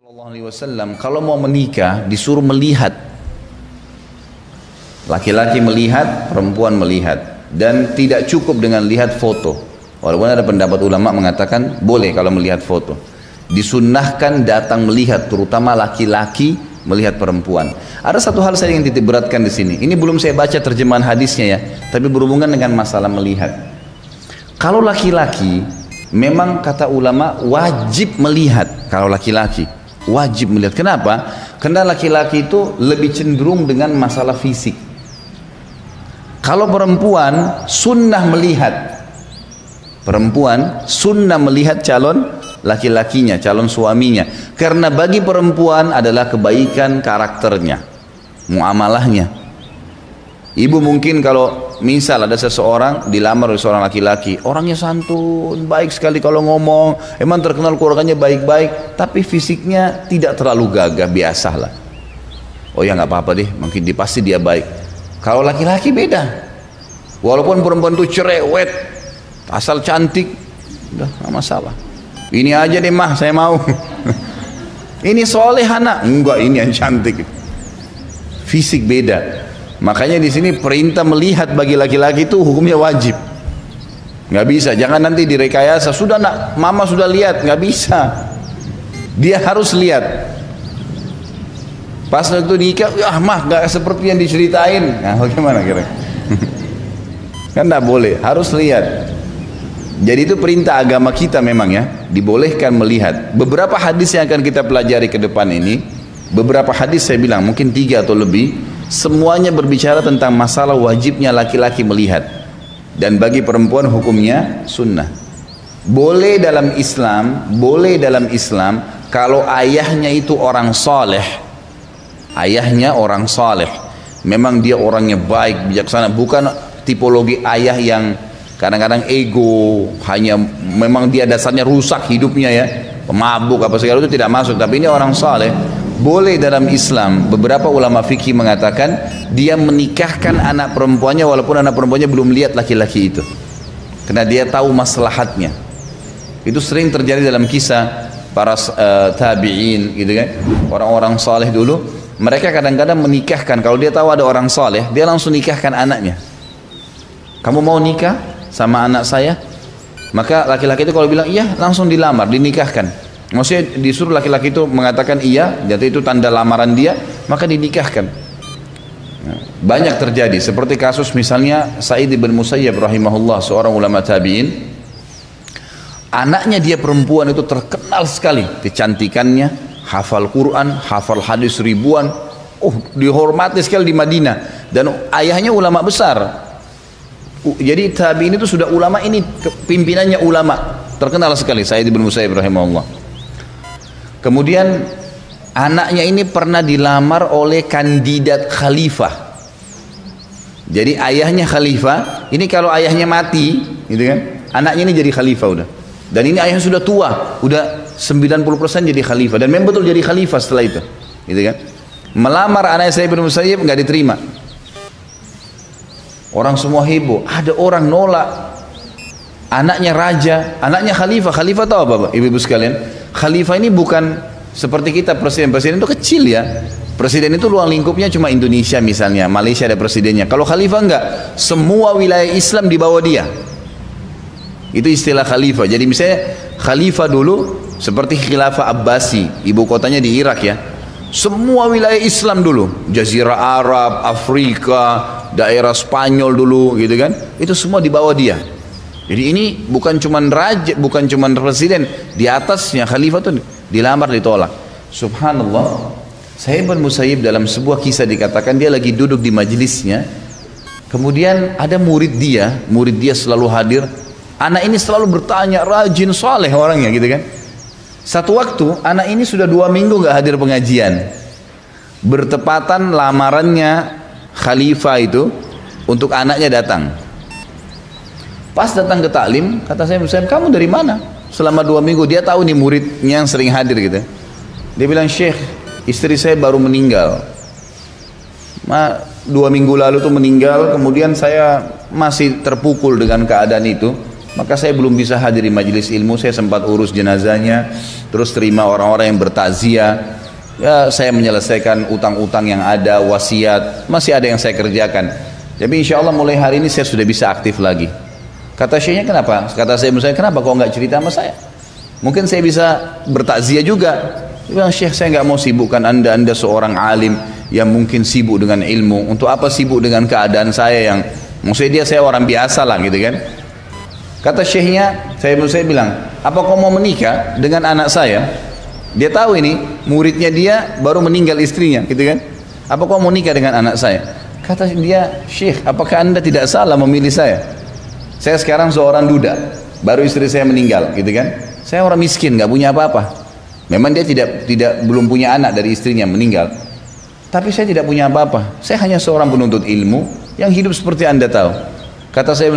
SAW kalau mau menikah disuruh melihat, laki-laki melihat, perempuan melihat, dan tidak cukup dengan lihat foto. Walaupun ada pendapat ulama mengatakan boleh kalau melihat foto, disunnahkan datang melihat, terutama laki-laki melihat perempuan. Ada satu hal saya yang titik beratkan di sini. Ini belum saya baca terjemahan hadisnya ya, tapi berhubungan dengan masalah melihat. Kalau laki-laki memang kata ulama wajib melihat, kalau laki-laki wajib melihat. Kenapa? Karena laki-laki itu lebih cenderung dengan masalah fisik. Kalau perempuan sunnah melihat, perempuan sunnah melihat calon laki-lakinya, calon suaminya. Karena bagi perempuan adalah kebaikan karakternya, muamalahnya. Ibu mungkin kalau misal ada seseorang dilamar oleh seorang laki-laki, orangnya santun, baik sekali kalau ngomong, emang terkenal keluarganya baik-baik, tapi fisiknya tidak terlalu gagah, biasalah. Oh ya nggak apa-apa deh, mungkin pasti dia baik. Kalau laki-laki beda, walaupun perempuan itu cerewet, asal cantik, udah nggak masalah. Ini aja deh mah, saya mau. Ini soleh anak, enggak ini yang cantik. Fisik beda. Makanya di sini perintah melihat bagi laki-laki itu hukumnya wajib. Nggak bisa, jangan nanti direkayasa. Sudah nak, mama sudah lihat, nggak bisa. Dia harus lihat. Pas waktu nikah, ya mah nggak seperti yang diceritain. Nah, bagaimana kira? Kan nggak boleh, harus lihat. Jadi itu perintah agama kita memang ya, dibolehkan melihat. Beberapa hadis yang akan kita pelajari ke depan ini, beberapa hadis saya bilang mungkin 3 atau lebih. Semuanya berbicara tentang masalah wajibnya laki-laki melihat, dan bagi perempuan hukumnya sunnah. Boleh dalam Islam kalau ayahnya itu orang saleh, ayahnya orang saleh, memang dia orangnya baik, bijaksana, bukan tipologi ayah yang kadang-kadang ego, hanya memang dia dasarnya rusak hidupnya ya, pemabuk apa segala itu tidak masuk, tapi ini orang saleh. Boleh dalam Islam, beberapa ulama fikih mengatakan dia menikahkan anak perempuannya walaupun anak perempuannya belum lihat laki-laki itu, karena dia tahu maslahatnya. Itu sering terjadi dalam kisah para tabi'in gitu kan, orang-orang saleh dulu. Mereka kadang-kadang menikahkan, kalau dia tahu ada orang saleh, dia langsung nikahkan anaknya. Kamu mau nikah sama anak saya? Maka laki-laki itu kalau bilang iya, langsung dilamar, dinikahkan. Maksudnya disuruh laki-laki itu mengatakan iya, jadi itu tanda lamaran dia, maka dinikahkan. Banyak terjadi, seperti kasus misalnya Sa'id bin Musayyab rahimahullah, seorang ulama tabi'in. Anaknya dia perempuan itu terkenal sekali kecantikannya, hafal Quran, hafal hadis ribuan, dihormati sekali di Madinah, dan ayahnya ulama besar. Jadi tabi'in itu sudah ulama, ini pimpinannya ulama terkenal sekali, Sa'id bin Musayyab rahimahullah. Kemudian anaknya ini pernah dilamar oleh kandidat khalifah. Jadi ayahnya khalifah, ini kalau ayahnya mati gitu kan, anaknya ini jadi khalifah udah. Dan ini ayahnya sudah tua, udah 90% jadi khalifah, dan memang betul jadi khalifah setelah itu gitu kan. Melamar anak saya bin Musayyib, nggak diterima. Orang semua heboh, ada orang nolak. Anaknya raja, anaknya khalifah. Khalifah tahu apa Pak? Ibu-ibu sekalian, khalifah ini bukan seperti kita presiden. Presiden itu kecil ya. Presiden itu ruang lingkupnya cuma Indonesia misalnya, Malaysia ada presidennya. Kalau khalifah enggak, semua wilayah Islam di bawah dia. Itu istilah khalifah. Jadi misalnya khalifah dulu seperti khilafah Abbasi, ibu kotanya di Irak ya. Semua wilayah Islam dulu, Jazirah Arab, Afrika, daerah Spanyol dulu gitu kan. Itu semua di bawah dia. Jadi ini bukan cuman raja, bukan cuman presiden, di atasnya khalifah itu dilamar ditolak. Subhanallah. Sa'id bin Musayyib dalam sebuah kisah dikatakan dia lagi duduk di majelisnya, kemudian ada murid dia selalu hadir. Anak ini selalu bertanya, rajin, saleh orangnya gitu kan. Satu waktu anak ini sudah 2 minggu nggak hadir pengajian. Bertepatan lamarannya khalifah itu untuk anaknya datang. Pas datang ke taklim, kata saya, kamu dari mana? Selama 2 minggu, dia tahu nih muridnya yang sering hadir gitu. Dia bilang, Syekh, istri saya baru meninggal. 2 minggu lalu tuh meninggal, kemudian saya masih terpukul dengan keadaan itu. Maka saya belum bisa hadiri majelis ilmu, saya sempat urus jenazahnya, terus terima orang-orang yang bertakziah. Ya, saya menyelesaikan utang-utang yang ada, wasiat, masih ada yang saya kerjakan. Jadi insya Allah mulai hari ini saya sudah bisa aktif lagi. Kata syekhnya, kenapa? Kata saya, kenapa kau nggak cerita sama saya? Mungkin saya bisa bertakziah juga. Dia bilang, Syekh, saya nggak mau sibukkan anda seorang alim yang mungkin sibuk dengan ilmu. Untuk apa sibuk dengan keadaan saya yang, maksudnya saya orang biasa lah gitu kan. Kata syekhnya, saya bilang, apa kau mau menikah dengan anak saya? Dia tahu ini, muridnya dia baru meninggal istrinya gitu kan. Apa kau mau nikah dengan anak saya? Kata dia, Syekh, apakah anda tidak salah memilih saya? Saya sekarang seorang duda, baru istri saya meninggal gitu kan. Saya orang miskin, nggak punya apa-apa. Memang dia belum punya anak dari istrinya meninggal. Tapi saya tidak punya apa-apa. Saya hanya seorang penuntut ilmu yang hidup seperti anda tahu. Kata saya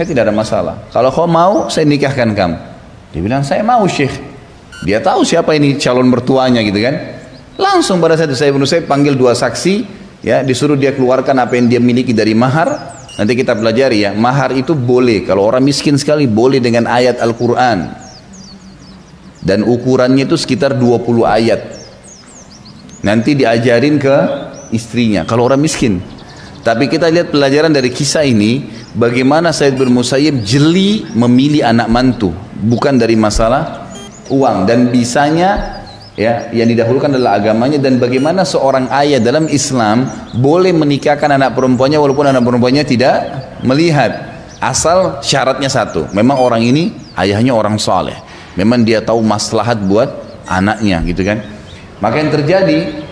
tidak ada masalah. Kalau kau mau, saya nikahkan kamu. Dia bilang, saya mau Syekh. Dia tahu siapa ini calon mertuanya gitu kan. Langsung pada saat itu saya panggil 2 saksi, ya, disuruh dia keluarkan apa yang dia miliki dari mahar. Nanti kita pelajari ya, mahar itu boleh. Kalau orang miskin sekali, boleh dengan ayat Al-Quran. Dan ukurannya itu sekitar 20 ayat. Nanti diajarin ke istrinya, kalau orang miskin. Tapi kita lihat pelajaran dari kisah ini, bagaimana Sa'id bin Musayyib jeli memilih anak mantu, bukan dari masalah uang. Dan bisanya, ya, yang didahulukan adalah agamanya. Dan bagaimana seorang ayah dalam Islam boleh menikahkan anak perempuannya walaupun anak perempuannya tidak melihat. Asal syaratnya satu, memang orang ini ayahnya orang saleh, memang dia tahu maslahat buat anaknya gitu kan. Maka yang terjadi,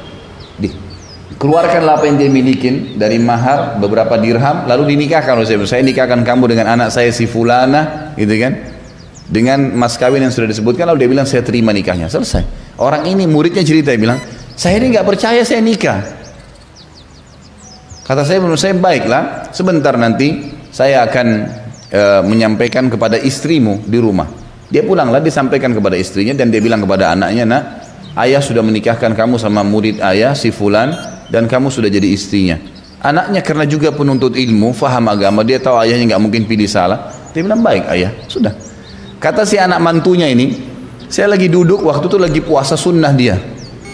keluarkanlah apa yang dia milikin dari mahar, beberapa dirham, lalu dinikahkan oleh saya nikahkan kamu dengan anak saya si fulana gitu kan, dengan mas kawin yang sudah disebutkan. Lalu dia bilang, saya terima nikahnya, selesai. Orang ini muridnya cerita, dia bilang, saya ini nggak percaya saya nikah. Kata saya, menurut saya baiklah, sebentar nanti saya akan menyampaikan kepada istrimu di rumah. Dia pulanglah, disampaikan kepada istrinya, dan dia bilang kepada anaknya, nak, ayah sudah menikahkan kamu sama murid ayah si fulan, dan kamu sudah jadi istrinya. Anaknya karena juga penuntut ilmu, faham agama, dia tahu ayahnya nggak mungkin pilih salah. Dia bilang, baik ayah, sudah. Kata si anak mantunya ini, saya lagi duduk waktu itu lagi puasa sunnah dia.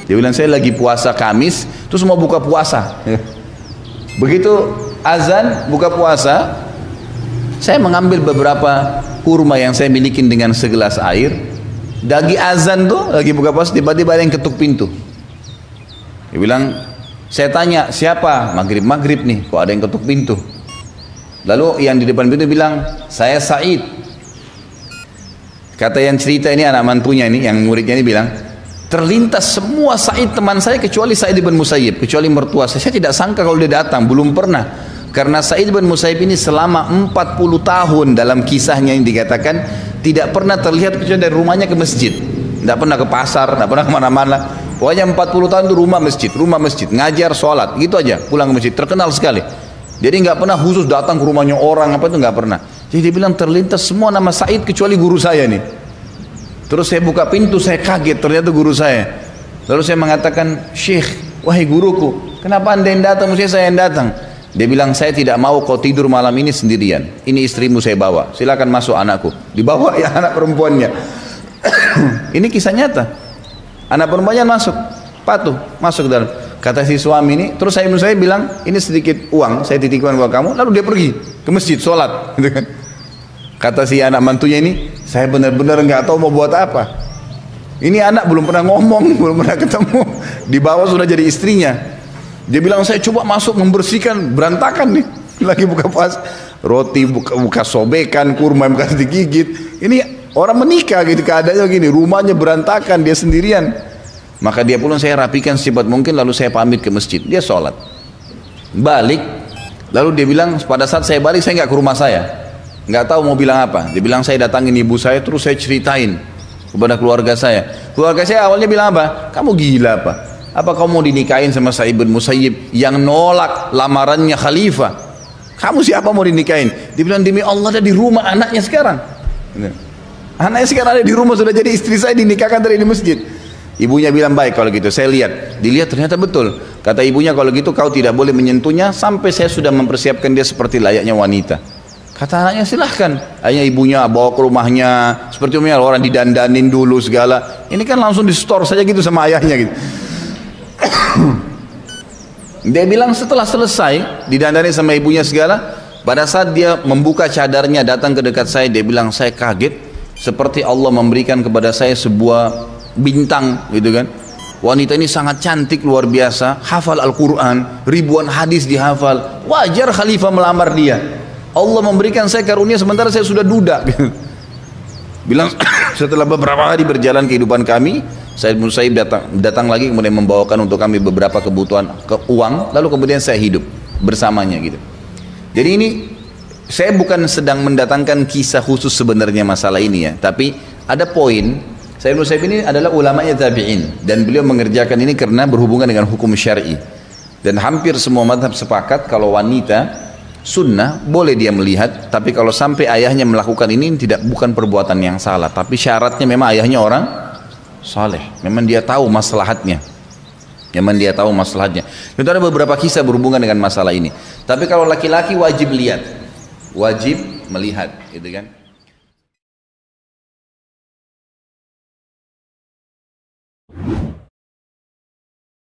Dia bilang, saya lagi puasa Kamis, terus mau buka puasa. Begitu azan buka puasa, saya mengambil beberapa kurma yang saya miliki dengan segelas air. Lagi azan tuh, lagi buka puasa, tiba-tiba ada yang ketuk pintu. Dia bilang, saya tanya, siapa? Maghrib nih, kok ada yang ketuk pintu? Lalu yang di depan pintu bilang, saya Said. Kata yang cerita ini, anak mantunya ini, yang muridnya ini bilang, terlintas semua Said teman saya kecuali Sa'id bin Musayyib, kecuali mertua saya. Saya tidak sangka kalau dia datang, belum pernah. Karena Sa'id bin Musayyib ini selama 40 tahun dalam kisahnya yang dikatakan tidak pernah terlihat kecuali dari rumahnya ke masjid. Tidak pernah ke pasar, tidak pernah kemana-mana. Pokoknya 40 tahun itu rumah masjid, ngajar, sholat, gitu aja, pulang ke masjid, terkenal sekali. Jadi nggak pernah khusus datang ke rumahnya orang, apa itu nggak pernah. Jadi dia bilang terlintas semua nama Said kecuali guru saya nih. Terus saya buka pintu, saya kaget, ternyata guru saya. Lalu saya mengatakan, Syekh, wahai guruku, kenapa anda yang datang, mesti saya yang datang? Dia bilang, saya tidak mau kau tidur malam ini sendirian. Ini istrimu saya bawa, silakan masuk anakku. Dibawa ya anak perempuannya. Ini kisah nyata. Anak perempuannya masuk, patuh, masuk ke dalam. Kata si suami ini, terus saya bilang, ini sedikit uang, saya titipkan buat kamu. Lalu dia pergi ke masjid, sholat. Kata si anak mantunya ini, saya benar-benar nggak tahu mau buat apa. Ini anak belum pernah ngomong, belum pernah ketemu. Di bawah sudah jadi istrinya. Dia bilang, saya coba masuk membersihkan, berantakan nih. Lagi buka puasa, roti buka sobekan, kurma bekas digigit. Ini orang menikah gitu keadaannya gini, rumahnya berantakan, dia sendirian. Maka dia pulang, saya rapikan secepat mungkin, lalu saya pamit ke masjid. Dia sholat, balik, lalu dia bilang, pada saat saya balik saya nggak ke rumah saya, nggak tahu mau bilang apa. Dia bilang, saya datangin ibu saya, terus saya ceritain kepada keluarga saya. Keluarga saya awalnya bilang apa? Kamu gila apa? Apa kamu mau dinikahin sama Sa'id bin Musayyib yang nolak lamarannya khalifah? Kamu siapa mau dinikahin? Dia bilang, demi Allah ada di rumah anaknya sekarang. Anaknya sekarang ada di rumah, sudah jadi istri saya, dinikahkan dari di masjid. Ibunya bilang, baik kalau gitu, saya lihat. Dilihat ternyata betul. Kata ibunya, kalau gitu kau tidak boleh menyentuhnya sampai saya sudah mempersiapkan dia seperti layaknya wanita. Kata anaknya silahkan. Akhirnya ibunya bawa ke rumahnya. Seperti umumnya orang didandanin dulu segala. Ini kan langsung di store saja gitu sama ayahnya gitu. Dia bilang setelah selesai didandani sama ibunya segala, pada saat dia membuka cadarnya datang ke dekat saya, dia bilang saya kaget seperti Allah memberikan kepada saya sebuah bintang gitu kan. Wanita ini sangat cantik luar biasa, hafal Al-Quran, ribuan hadis dihafal. Wajar khalifah melamar dia. Allah memberikan saya karunia sementara saya sudah duda. Bilang setelah beberapa hari berjalan kehidupan kami, Said Musaib datang lagi kemudian membawakan untuk kami beberapa kebutuhan uang, lalu kemudian saya hidup bersamanya gitu. Jadi ini saya bukan sedang mendatangkan kisah khusus sebenarnya masalah ini ya, tapi ada poin. Said Musaib ini adalah ulamanya tabi'in dan beliau mengerjakan ini karena berhubungan dengan hukum syar'i. Dan hampir semua mazhab sepakat kalau wanita sunnah boleh dia melihat, tapi kalau sampai ayahnya melakukan ini bukan perbuatan yang salah, tapi syaratnya memang ayahnya orang saleh, memang dia tahu maslahatnya. Dan ada beberapa kisah berhubungan dengan masalah ini. Tapi kalau laki-laki wajib lihat, wajib melihat, gitu kan?